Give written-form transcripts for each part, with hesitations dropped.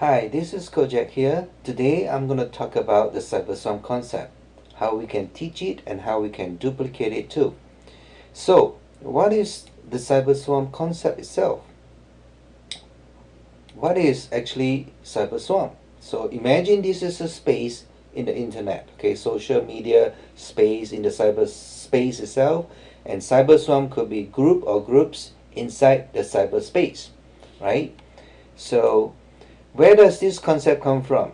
Hi, this is Kojak here. Today I'm going to talk about the Cyberswarm concept, how we can teach it and how we can duplicate it too. So, what is the Cyberswarm concept itself? What is actually Cyberswarm? So imagine this is a space in the internet, okay, social media space in the cyberspace itself, and Cyberswarm could be group or groups inside the cyberspace, right? So where does this concept come from?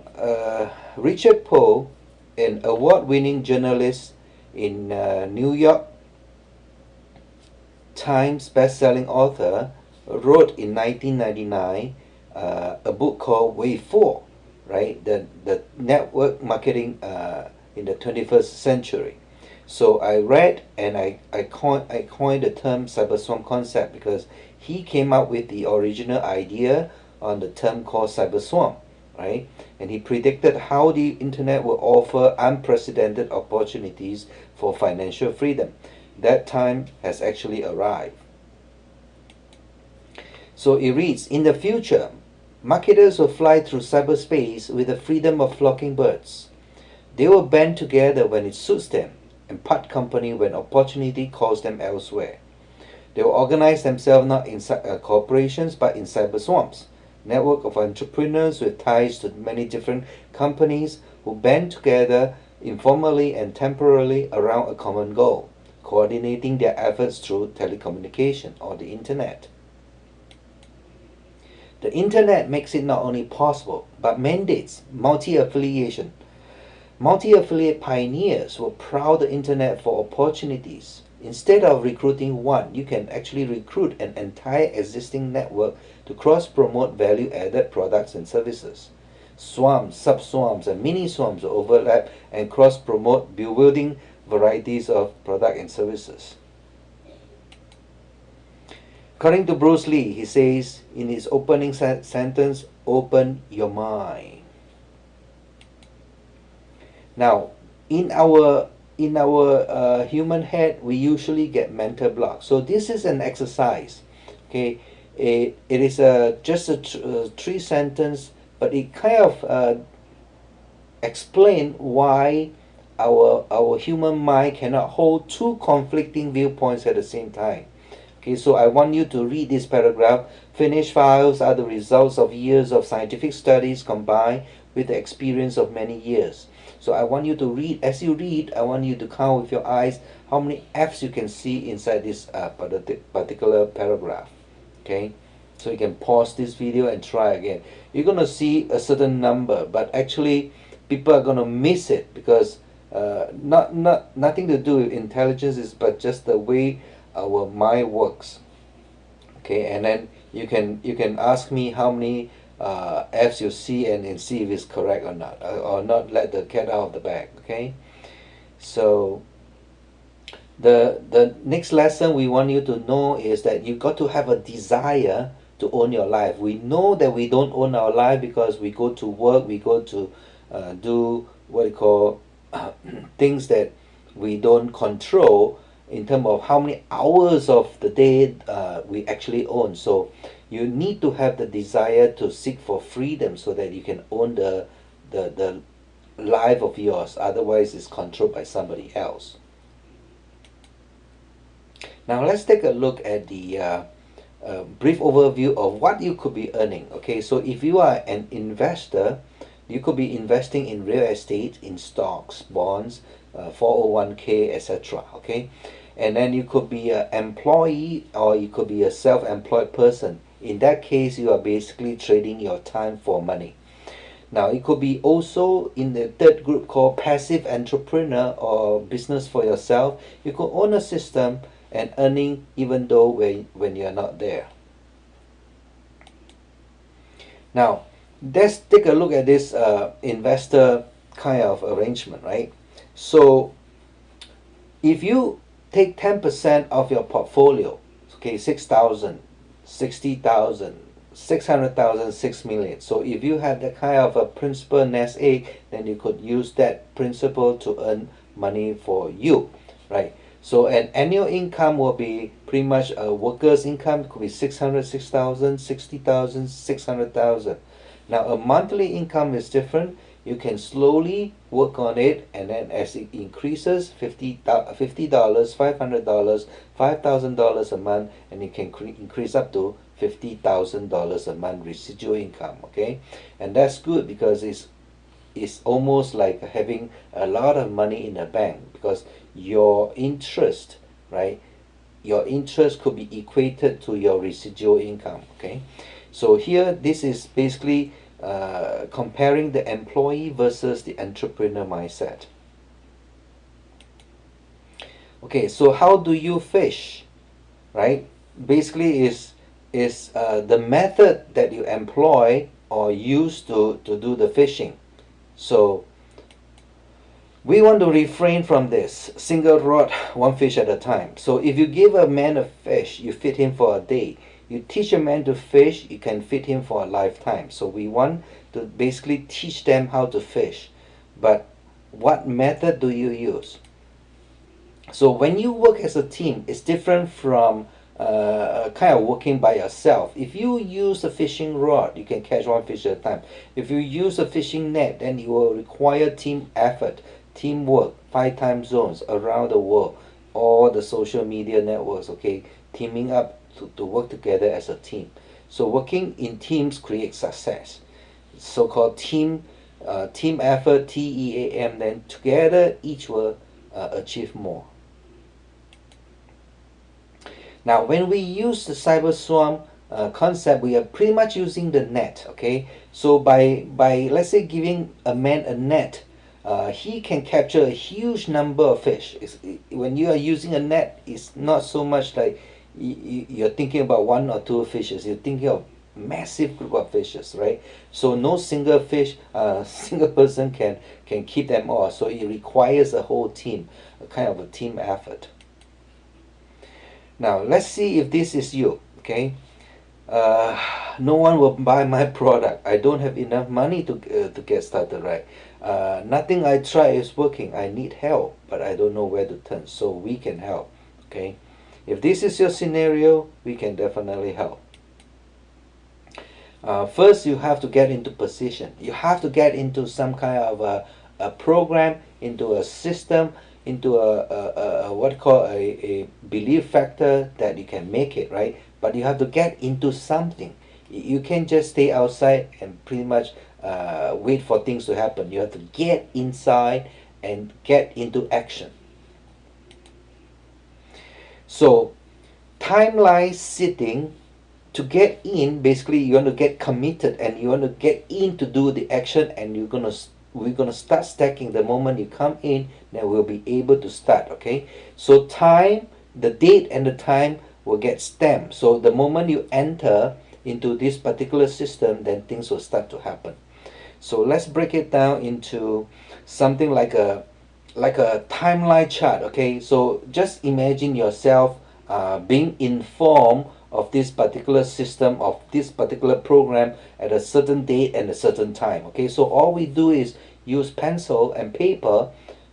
Richard Poe, an award-winning journalist in New York Times best-selling author, wrote in 1999 a book called Wave 4, right? The network marketing in the 21st century. So I read and I coined the term cyberswarm concept because he came up with the original idea on the term called cyberswarm, right? And he predicted how the internet will offer unprecedented opportunities for financial freedom. That time has actually arrived. So it reads, in the future, marketers will fly through cyberspace with the freedom of flocking birds. They will band together when it suits them and part company when opportunity calls them elsewhere. They will organize themselves not in corporations but in cyber swarms, network of entrepreneurs with ties to many different companies who band together informally and temporarily around a common goal, coordinating their efforts through telecommunication or the internet. The internet makes it not only possible but mandates multi-affiliation. Multi-affiliate pioneers will prowl the internet for opportunities. Instead of recruiting one, you can actually recruit an entire existing network to cross-promote value-added products and services. Swarms, sub-swarms, and mini-swarms will overlap and cross-promote, bewildering varieties of product and services. According to Bruce Lee, he says in his opening sentence, open your mind. Now, in our human head, we usually get mental blocks. So this is an exercise. Okay, it is just a three sentence, but it kind of explain why our human mind cannot hold two conflicting viewpoints at the same time. Okay, so I want you to read this paragraph. Finished files are the results of years of scientific studies combined with the experience of many years. So I want you to read. As you read, I want you to count with your eyes how many F's you can see inside this particular paragraph. Okay, so you can pause this video and try again. You're going to see a certain number, but actually people are going to miss it because nothing to do with intelligence, is but just the way our mind works. Okay, and then you can ask me how many F's you see and see if it's correct or not let the cat out of the bag. Okay, so the next lesson we want you to know is that you got to have a desire to own your life. We know that we don't own our life because we go to work, we go to do what you call things that we don't control in terms of how many hours of the day we actually own. So you need to have the desire to seek for freedom so that you can own the life of yours. Otherwise, it's controlled by somebody else. Now let's take a look at the brief overview of what you could be earning. Okay, so if you are an investor, you could be investing in real estate, in stocks, bonds, 401k, etc. Okay, and then you could be an employee or you could be a self-employed person. In that case, you are basically trading your time for money. Now it could be also in the third group called passive entrepreneur or business for yourself. You could own a system and earning even though when you're not there. Now let's take a look at this investor kind of arrangement, right? So if you take 10% of your portfolio, okay, 6,000, 60,000, 600,000, 6 million. So if you have that kind of a principal nest egg, then you could use that principal to earn money for you, right? So an annual income will be pretty much a worker's income, could be 600, 6,000, 60,000, 600,000. Now a monthly income is different. You can slowly work on it, and then as it increases, $50, $500, $5,000 a month, and it can increase up to $50,000 a month residual income. Okay, and that's good because it's almost like having a lot of money in the bank, because your interest, right? Your interest could be equated to your residual income. Okay, so here this is basically comparing the employee versus the entrepreneur mindset. Okay, so how do you fish, right? Basically is the method that you employ or use to do the fishing. So we want to refrain from this single rod, one fish at a time. So if you give a man a fish, you feed him for a day. You teach a man to fish, you can feed him for a lifetime. So we want to basically teach them how to fish. But what method do you use? So when you work as a team, it's different from kind of working by yourself. If you use a fishing rod, you can catch one fish at a time. If you use a fishing net, then you will require team effort, teamwork, 5 time zones around the world, all the social media networks, okay, teaming up to work together as a team. So working in teams creates success. So-called team effort, TEAM, then together each will achieve more. Now, when we use the Cyberswarm concept, we are pretty much using the net. Okay, so by let's say giving a man a net, he can capture a huge number of fish. When you are using a net, it's not so much like you're thinking about one or two fishes. You're thinking of massive group of fishes, right? So no single fish, single person can keep them all. So it requires a whole team, a kind of a team effort. Now let's see if this is you. Okay, no one will buy my product. I don't have enough money to get started, right? Nothing I try is working. I need help, but I don't know where to turn. So we can help. Okay, if this is your scenario, we can definitely help. First, you have to get into position. You have to get into some kind of a program, into a system, into a what called a belief factor that you can make it, right? But you have to get into something. You can't just stay outside and pretty much wait for things to happen. You have to get inside and get into action. So timeline sitting, to get in, basically you want to get committed and you want to get in to do the action, and we're gonna start stacking the moment you come in. Then we'll be able to start. Okay, so time, the date and the time will get stamped. So the moment you enter into this particular system, then things will start to happen. So let's break it down into something like a timeline chart. Okay, so just imagine yourself being informed of this particular system, of this particular program at a certain date and a certain time. Okay, so all we do is use pencil and paper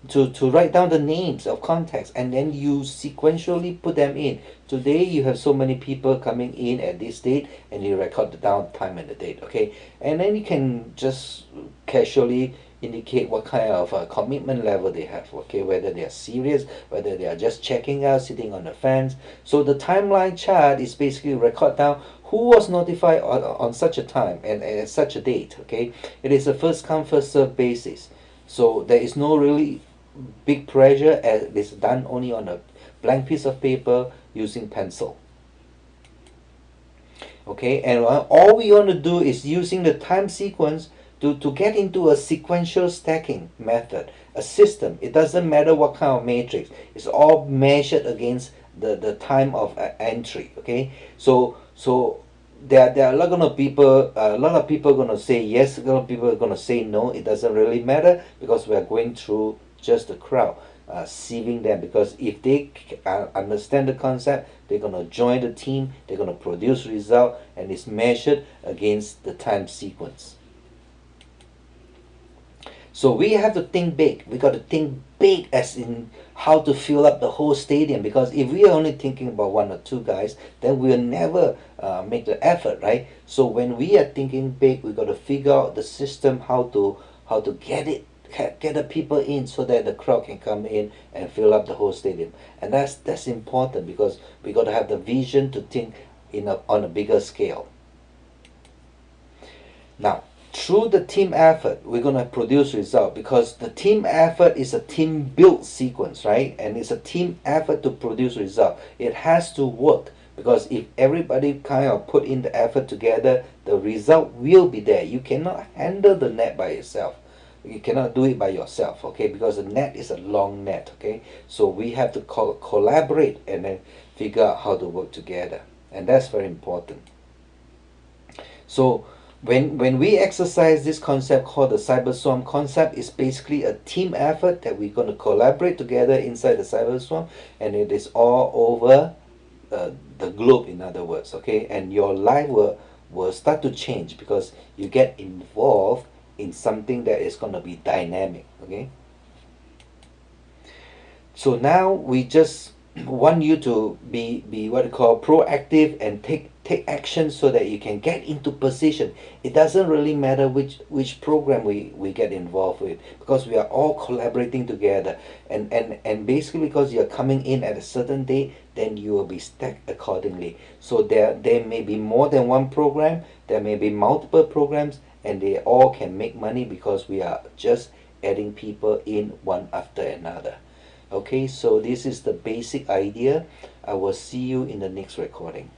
to write down the names of contacts, and then you sequentially put them in. Today you have so many people coming in at this date, and you record down time and the date. Okay, and then you can just casually indicate what kind of commitment level they have. Okay, whether they are serious, whether they are just checking out, sitting on the fence. So the timeline chart is basically record down who was notified on such a time and at such a date. Okay, it is a first come first serve basis. So there is no really big pressure, as it is done only on a blank piece of paper using pencil. Okay, and all we want to do is using the time sequence to get into a sequential stacking method, a system. It doesn't matter what kind of matrix. It's all measured against the time of entry. Okay, so there are a lot of people. A lot of people are gonna say yes. A lot of people are gonna say no. It doesn't really matter, because we are going through just the crowd, sieving them. Because if they understand the concept, they're gonna join the team. They're gonna produce result, and it's measured against the time sequence. So we have to think big. We got to think big as in how to fill up the whole stadium. Because if we are only thinking about one or two guys, then we'll never make the effort, right? So when we are thinking big, we got to figure out the system how to get the people in so that the crowd can come in and fill up the whole stadium. And that's important because we got to have the vision to think on a bigger scale. Now, through the team effort, we're going to produce result because the team effort is a team build sequence, right? And it's a team effort to produce result. It has to work because if everybody kind of put in the effort together, the result will be there. You cannot handle the net by yourself. You cannot do it by yourself, okay? Because the net is a long net, okay? So we have to collaborate and then figure out how to work together. And that's very important. So when we exercise this concept called the Cyberswarm concept, it's basically a team effort that we're going to collaborate together inside the Cyberswarm, and it is all over the globe, in other words, okay? And your life will start to change because you get involved in something that is going to be dynamic, okay? So now we just want you to be what you call proactive and take action so that you can get into position. It doesn't really matter which program we get involved with because we are all collaborating together, and basically because you're coming in at a certain day, then you will be stacked accordingly. So there may be more than one program, there may be multiple programs, and they all can make money because we are just adding people in one after another. Okay, so this is the basic idea. I will see you in the next recording.